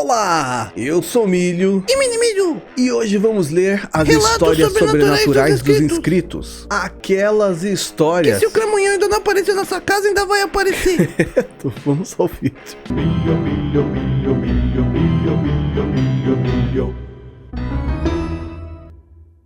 Olá, eu sou Milho E Minimilho, e hoje vamos ler as Relatos histórias sobrenaturais dos inscritos. inscritos. Aquelas que histórias... se o Cramunhão ainda não apareceu na sua casa, ainda vai aparecer. Então, vamos ao vídeo.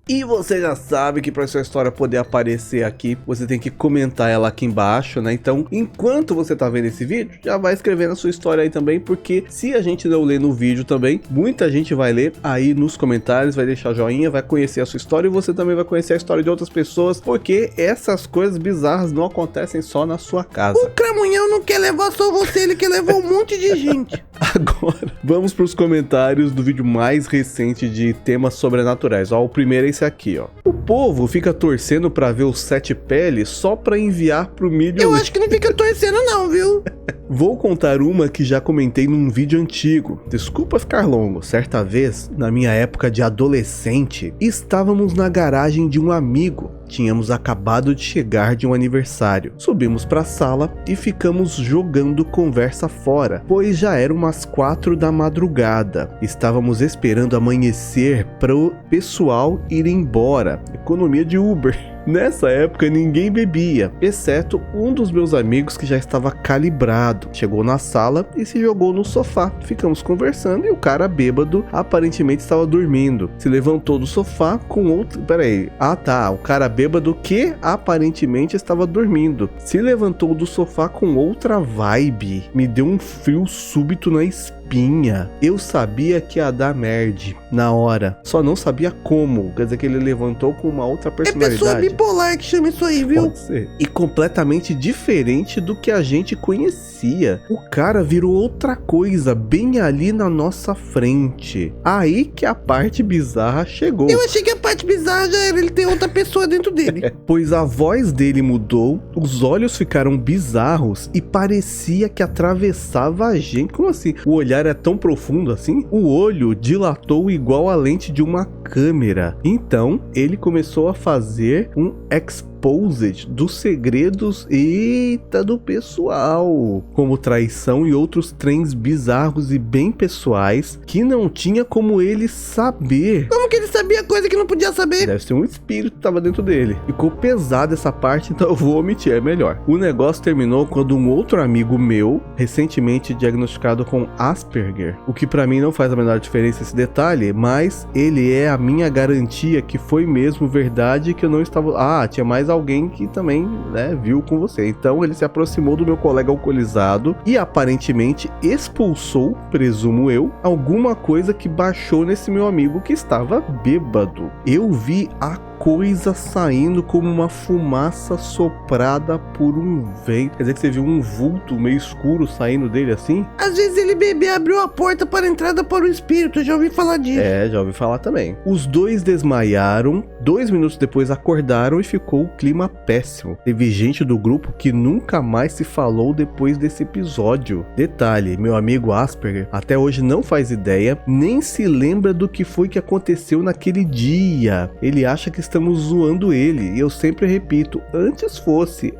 E você já sabe que para sua história poder aparecer aqui, você tem que comentar ela aqui embaixo, né? Então, enquanto você tá vendo esse vídeo, já vai escrevendo a sua história aí também, porque se a gente não ler no vídeo também, muita gente vai ler aí nos comentários, vai deixar joinha, vai conhecer a sua história e você também vai conhecer a história de outras pessoas, porque essas coisas bizarras não acontecem só na sua casa. O Cramunhão não quer levar só você, ele quer levar um monte de gente. Agora, vamos para os comentários do vídeo mais recente de temas sobrenaturais. Ó, o primeiro é esse aqui, ó. O povo fica torcendo pra ver o Sete Peles só pra enviar pro Milho. Eu acho que não fica torcendo não, viu? Vou contar uma que já comentei num vídeo antigo. Desculpa ficar longo. Certa vez, na minha época de adolescente, estávamos na garagem de um amigo. Tínhamos acabado de chegar de um aniversário. Subimos pra sala e ficamos jogando conversa fora, pois já eram umas 4 da madrugada. Estávamos esperando amanhecer pro pessoal ir embora. Economia de Uber. Nessa época ninguém bebia, exceto um dos meus amigos que já estava calibrado. Chegou na sala e se jogou no sofá. Ficamos conversando e o cara bêbado aparentemente estava dormindo. Se levantou do sofá com outro... Peraí. Ah tá, o cara bêbado que aparentemente estava dormindo. Se levantou do sofá com outra vibe. Me deu um frio súbito na espinha. Eu sabia que ia dar merda na hora, só não sabia como. Quer dizer que ele levantou com uma outra É personalidade. pessoa bipolar que chama isso aí, viu? Pode ser. E completamente diferente do que a gente conhecia. O cara virou outra coisa bem ali na nossa frente. Aí que a parte bizarra chegou. Eu achei que a parte bizarra já era ele ter outra pessoa dentro dele. Pois a voz dele mudou, os olhos ficaram bizarros e parecia que atravessava a gente. Como assim? O olhar é tão profundo assim? O olho dilatou igual a lente de uma câmera. Então, ele começou a fazer um exposed dos segredos do pessoal, como traição e outros trens bizarros e bem pessoais que não tinha como ele saber. Como que ele sabia coisa que não podia saber? Deve ser um espírito que tava dentro dele. Ficou pesada essa parte, então eu vou omitir, é melhor. O negócio terminou quando um outro amigo meu, recentemente diagnosticado com Asperger, o que pra mim não faz a menor diferença esse detalhe, mas ele é a minha garantia que foi mesmo verdade, que eu não estava... Ah, tinha mais alguém que também, né, viu com você. Então ele se aproximou do meu colega alcoolizado e aparentemente expulsou, presumo eu, alguma coisa que baixou nesse meu amigo que estava bêbado. Eu vi a coisa saindo como uma fumaça soprada por um vento. Quer dizer que você viu um vulto meio escuro saindo dele assim? Às vezes ele bebê abriu a porta para a entrada para o espírito, eu já ouvi falar disso. É, já ouvi falar também. Os dois desmaiaram, 2 minutos depois acordaram e ficou o clima péssimo. Teve gente do grupo que nunca mais se falou depois desse episódio. Detalhe, meu amigo Asperger até hoje não faz ideia, nem se lembra do que foi que aconteceu naquele dia. Ele acha que estamos zoando ele, e eu sempre repito, antes fosse.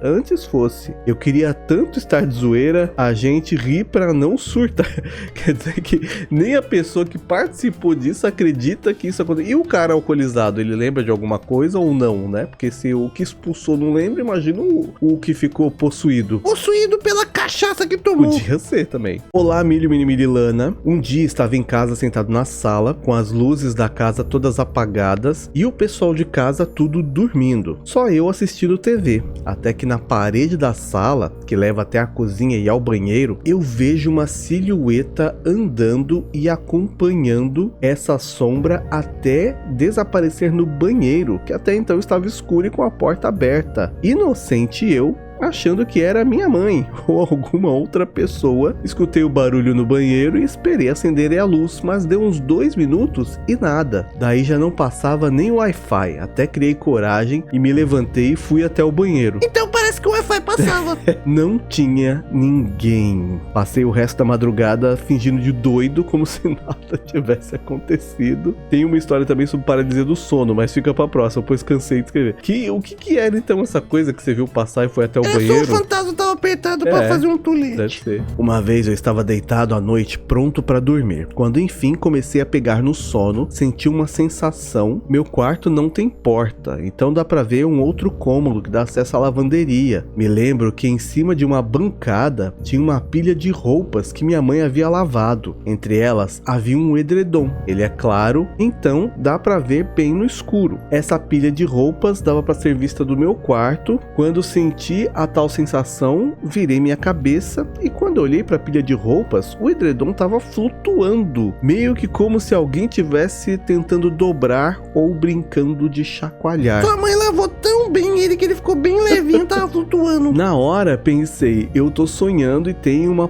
Eu queria tanto estar de zoeira, a gente ri pra não surtar. Quer dizer que nem a pessoa que participou disso acredita que isso aconteceu. E o cara alcoolizado, ele lembra de alguma coisa ou não, né? Porque se o que expulsou não lembra, imagina o que ficou possuído. Possuído pela cachaça que tomou. Podia ser também. Olá, Milho, Minimilho e Lana. Um dia estava em casa sentado na sala, com as luzes da casa todas apagadas e o pessoal de casa tudo dormindo. Só eu assistindo TV. Até que na parede da sala, que leva até a cozinha e ao banheiro, eu vejo uma silhueta andando e acompanhando essa sombra até desaparecer no banheiro, que até então estava escuro e com a porta aberta. Inocente eu, achando que era minha mãe ou alguma outra pessoa. Escutei o barulho no banheiro e esperei acenderem a luz, mas deu uns 2 minutos e nada. Daí já não passava nem o Wi-Fi, até criei coragem e me levantei e fui até o banheiro. Então parece que o Wi-Fi passava. Não tinha ninguém. Passei o resto da madrugada fingindo de doido, como se nada tivesse acontecido. Tem uma história também sobre paralisia do sono, mas fica pra próxima, pois cansei de escrever. O que era então essa coisa que você viu passar e foi até o Só banheiro. o fantasma tava apertado pra fazer um tulete. Deve ser. Uma vez eu estava deitado à noite, pronto pra dormir. Quando enfim comecei a pegar no sono, senti uma sensação. Meu quarto não tem porta, então dá pra ver um outro cômodo que dá acesso à lavanderia. Me lembro que em cima de uma bancada tinha uma pilha de roupas que minha mãe havia lavado. Entre elas havia um edredom. Ele é claro, então dá pra ver bem no escuro. Essa pilha de roupas dava pra ser vista do meu quarto. Quando senti a tal sensação, virei minha cabeça e quando olhei pra pilha de roupas, o edredom tava flutuando, meio que como se alguém tivesse tentando dobrar ou brincando de chacoalhar. Tua mãe lavou tão bem ele que ele ficou bem levinho, tava flutuando. Na hora pensei, eu tô sonhando e tendo uma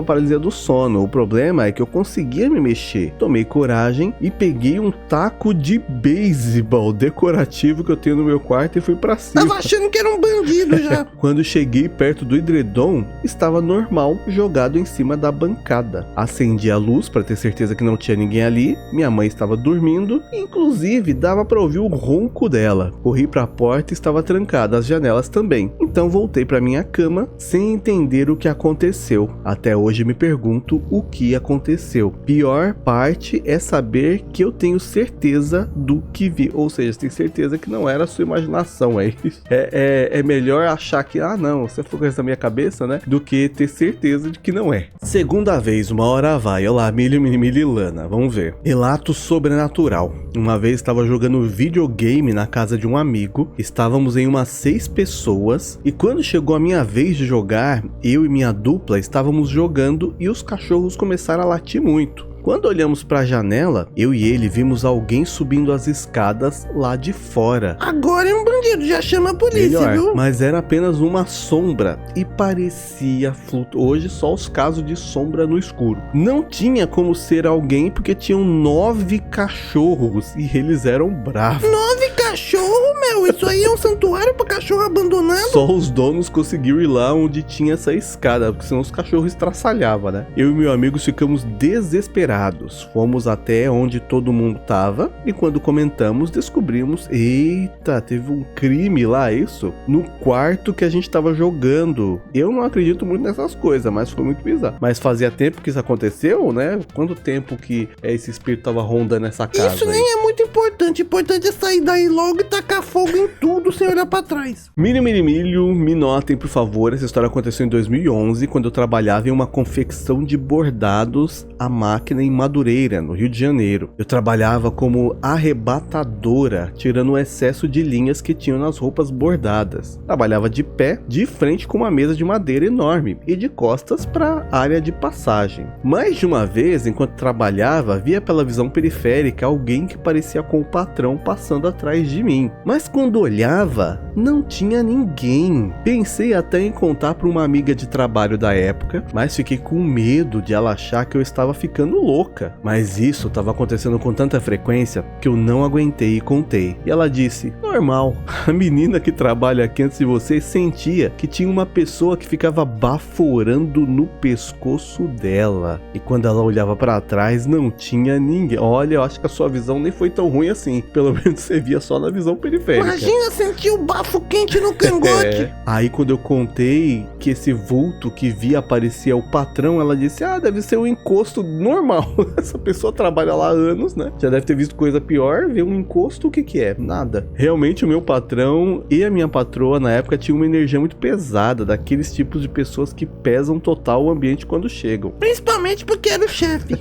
paralisia do sono. O problema é que eu conseguia me mexer. Tomei coragem e peguei um taco de beisebol decorativo que eu tenho no meu quarto e fui pra cima. Tava achando que era um bandido já. Quando cheguei perto do edredom, estava normal, jogado em cima da bancada. Acendi a luz para ter certeza que não tinha ninguém ali. Minha mãe estava dormindo, inclusive dava para ouvir o ronco dela. Corri para a porta e estava trancada, as janelas também. Então voltei para minha cama sem entender o que aconteceu. Até hoje me pergunto o que aconteceu. Pior parte é saber que eu tenho certeza do que vi. Ou seja, tem certeza que não era a sua imaginação. É melhor achar que, não, você foi coisa da minha cabeça, né? Do que ter certeza de que não é. Segunda vez, uma hora vai. Olá, Milho, Minimilho e Lana. Vamos ver. Relato sobrenatural. Uma vez estava jogando videogame na casa de um amigo. Estávamos em umas 6 pessoas. E quando chegou a minha vez de jogar, eu e minha dupla estávamos jogando e os cachorros começaram a latir muito. Quando olhamos para a janela, eu e ele vimos alguém subindo as escadas lá de fora. Agora é um bandido, já chama a polícia, viu? Mas era apenas uma sombra e parecia flutuar. Hoje só os casos de sombra no escuro. Não tinha como ser alguém porque tinham 9 cachorros e eles eram bravos. 9 cachorros, meu? Isso aí é um santuário pra cachorro abandonado? Só os donos conseguiram ir lá onde tinha essa escada, porque senão os cachorros estraçalhavam, né? Eu e meu amigo ficamos desesperados. Fomos até onde todo mundo tava e quando comentamos, descobrimos, eita, teve um crime lá, isso? No quarto que a gente tava jogando. Eu não acredito muito nessas coisas, mas foi muito bizarro. Mas fazia tempo que isso aconteceu, né? Quanto tempo que esse espírito tava rondando essa casa? Isso nem é muito importante. O importante é sair daí logo e tacar fogo em tudo sem olhar pra trás. Milho, me notem, por favor. Essa história aconteceu em 2011, quando eu trabalhava em uma confecção de bordados à máquina em Madureira, no Rio de Janeiro. Eu trabalhava como arrebatadora, tirando o excesso de linhas que tinham nas roupas bordadas. Trabalhava de pé, de frente com uma mesa de madeira enorme e de costas para a área de passagem. Mais de uma vez, enquanto trabalhava, via pela visão periférica alguém que parecia com o patrão passando atrás de mim. Mas quando olhava, não tinha ninguém. Pensei até em contar para uma amiga de trabalho da época, mas fiquei com medo de ela achar que eu estava ficando louca. Mas isso estava acontecendo com tanta frequência que eu não aguentei e contei. E ela disse, normal, a menina que trabalha aqui antes de você sentia que tinha uma pessoa que ficava baforando no pescoço dela. E quando ela olhava para trás, não tinha ninguém. Olha, eu acho que a sua visão nem foi tão ruim assim. Pelo menos você via só na visão periférica. Imagina sentir o bafo quente no cangote. Aí quando eu contei que esse vulto que via parecia o patrão, ela disse, deve ser um encosto normal. Essa pessoa trabalha lá há anos, né? Já deve ter visto coisa pior, ver um encosto, o que que é? Nada. Realmente o meu patrão e a minha patroa na época tinham uma energia muito pesada, daqueles tipos de pessoas que pesam total o ambiente quando chegam. Principalmente porque era o chefe.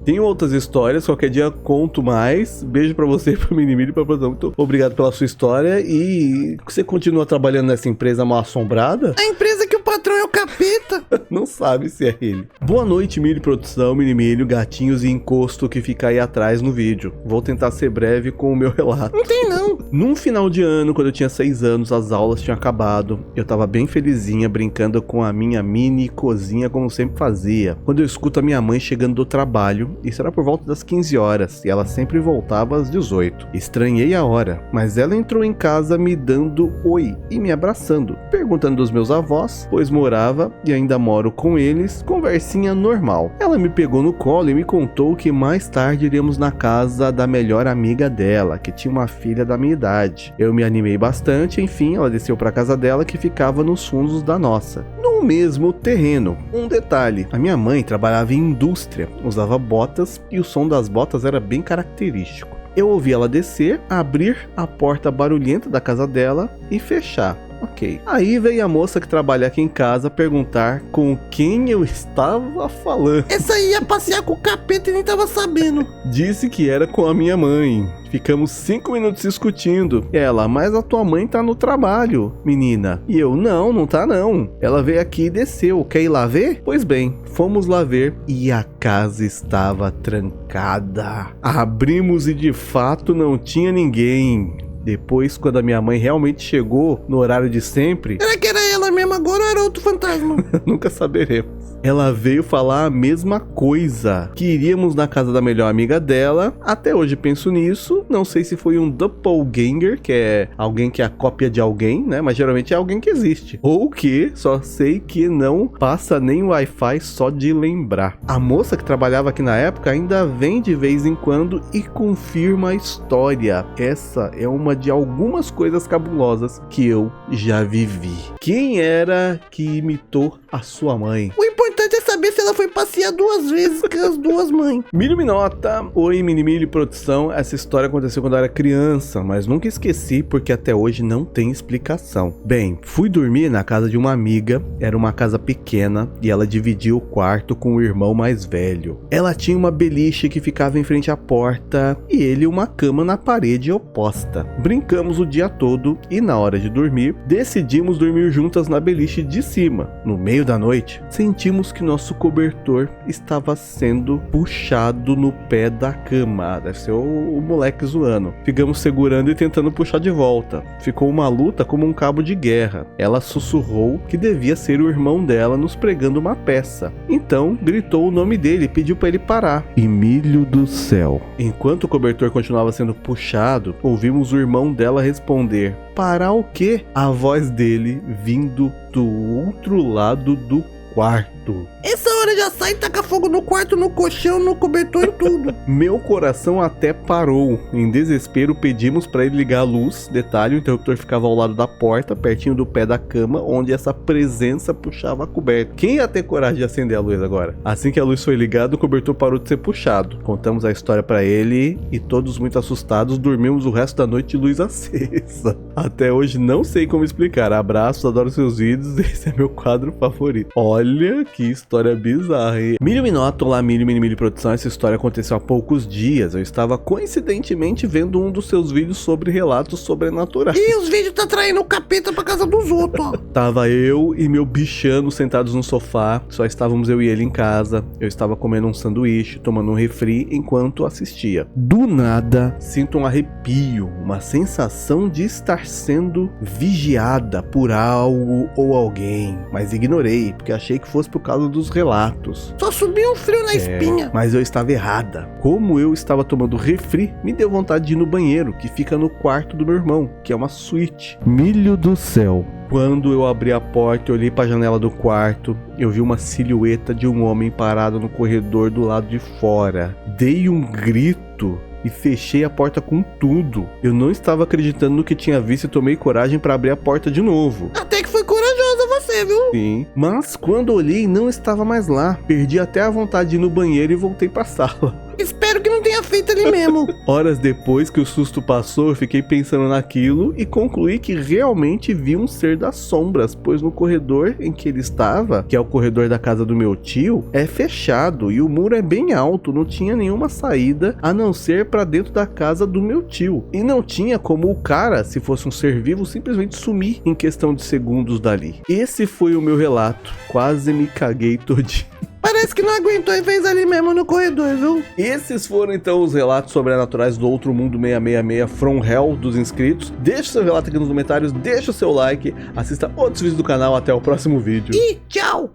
Tem outras histórias, qualquer dia conto mais. Beijo pra você e pro Minimilho e pra produção. Muito obrigado pela sua história. E você continua trabalhando nessa empresa mal assombrada? A empresa que o patrão é o capeta. Não sabe se é ele. Boa noite, Milho Produção, Minimilho, gatinhos e encosto que fica aí atrás no vídeo. Vou tentar ser breve com o meu relato. Não tem não. Num final de ano, quando eu tinha 6 anos, as aulas tinham acabado. Eu tava bem felizinha, brincando com a minha mini cozinha, como sempre fazia. Quando eu escuto a minha mãe chegando do trabalho, isso era por volta das 15 horas, e ela sempre voltava às 18. Estranhei a hora, mas ela entrou em casa me dando oi e me abraçando, perguntando dos meus avós, pois morava casa e ainda moro com eles, conversinha normal. Ela me pegou no colo e me contou que mais tarde iríamos na casa da melhor amiga dela, que tinha uma filha da minha idade. Eu me animei bastante, enfim, ela desceu para casa dela, que ficava nos fundos da nossa, no mesmo terreno. Um detalhe, a minha mãe trabalhava em indústria, usava botas e o som das botas era bem característico. Eu ouvi ela descer, abrir a porta barulhenta da casa dela e fechar. Ok. Aí veio a moça que trabalha aqui em casa perguntar com quem eu estava falando. Essa aí ia passear com o capeta e nem tava sabendo. Disse que era com a minha mãe. Ficamos 5 minutos discutindo. Ela, mas a tua mãe tá no trabalho, menina. E eu, não tá não. Ela veio aqui e desceu. Quer ir lá ver? Pois bem, fomos lá ver e a casa estava trancada. Abrimos e de fato não tinha ninguém. Depois, quando a minha mãe realmente chegou no horário de sempre... Será que era ela mesmo agora ou era outro fantasma? Nunca saberemos. Ela veio falar a mesma coisa, que iríamos na casa da melhor amiga dela. Até hoje penso nisso, não sei se foi um doppelganger, que é alguém que é a cópia de alguém, né? Mas geralmente é alguém que existe. Ou que só sei que não passa nem Wi-Fi só de lembrar. A moça que trabalhava aqui na época ainda vem de vez em quando e confirma a história. Essa é uma de algumas coisas cabulosas que eu já vivi. Quem era que imitou a sua mãe? O importante é saber se ela foi passear 2 vezes com as 2 mães. Milho Minota, oi Minimilho Produção. Essa história aconteceu quando eu era criança, mas nunca esqueci porque até hoje não tem explicação. Bem, fui dormir na casa de uma amiga, era uma casa pequena e ela dividia o quarto com o irmão mais velho. Ela tinha uma beliche que ficava em frente à porta e ele uma cama na parede oposta. Brincamos o dia todo e na hora de dormir, decidimos dormir juntas na beliche de cima. No meio da noite, sentimos que nosso cobertor estava sendo puxado no pé da cama. Deve ser o moleque zoando. Ficamos segurando e tentando puxar de volta. Ficou uma luta como um cabo de guerra. Ela sussurrou que devia ser o irmão dela nos pregando uma peça. Então gritou o nome dele e pediu para ele parar. Emílio do céu. Enquanto o cobertor continuava sendo puxado, ouvimos o irmão dela responder: parar o quê? A voz dele vindo do outro lado do quarto. Essa hora já sai e taca fogo no quarto, no colchão, no cobertor e tudo. Meu coração até parou. Em desespero pedimos para ele ligar a luz. Detalhe, o interruptor ficava ao lado da porta, pertinho do pé da cama, onde essa presença puxava a coberta. Quem ia ter coragem de acender a luz agora? Assim que a luz foi ligada, o cobertor parou de ser puxado. Contamos a história para ele e todos muito assustados dormimos o resto da noite de luz acesa. Até hoje não sei como explicar. Abraços, adoro seus vídeos, esse é meu quadro favorito. Olha que história bizarra, hein? Milho Minota, olá Milho Produção. Essa história aconteceu há poucos dias. Eu estava coincidentemente vendo um dos seus vídeos sobre relatos sobrenaturais. E os vídeos tá traindo o capeta pra casa dos outros, ó. Tava eu e meu bichano sentados no sofá. Só estávamos eu e ele em casa. Eu estava comendo um sanduíche, tomando um refri enquanto assistia. Do nada, sinto um arrepio, uma sensação de estar sendo vigiada por algo ou alguém. Mas ignorei, porque achei que fosse por causa dos relatos. Só subiu um frio na espinha. Mas eu estava errada. Como eu estava tomando refri, me deu vontade de ir no banheiro, que fica no quarto do meu irmão, que é uma suíte. Milho do céu. Quando eu abri a porta e olhei para a janela do quarto, eu vi uma silhueta de um homem parado no corredor do lado de fora. Dei um grito e fechei a porta com tudo. Eu não estava acreditando no que tinha visto e tomei coragem para abrir a porta de novo. Até que foi corajosa você, viu? Sim, mas quando olhei não estava mais lá. Perdi até a vontade de ir no banheiro e voltei para a sala. Espero que não tenha feito ali mesmo. Horas depois que o susto passou, eu fiquei pensando naquilo e concluí que realmente vi um ser das sombras, pois no corredor em que ele estava, que é o corredor da casa do meu tio, é fechado e o muro é bem alto, não tinha nenhuma saída a não ser para dentro da casa do meu tio. E não tinha como o cara, se fosse um ser vivo, simplesmente sumir em questão de segundos dali. Esse foi o meu relato. Quase me caguei todinho. Parece que não aguentou e fez ali mesmo no corredor, viu? Esses foram então os relatos sobrenaturais do Outro Mundo 666 From Hell dos inscritos. Deixa o seu relato aqui nos comentários, deixa o seu like, assista outros vídeos do canal, até o próximo vídeo. E tchau!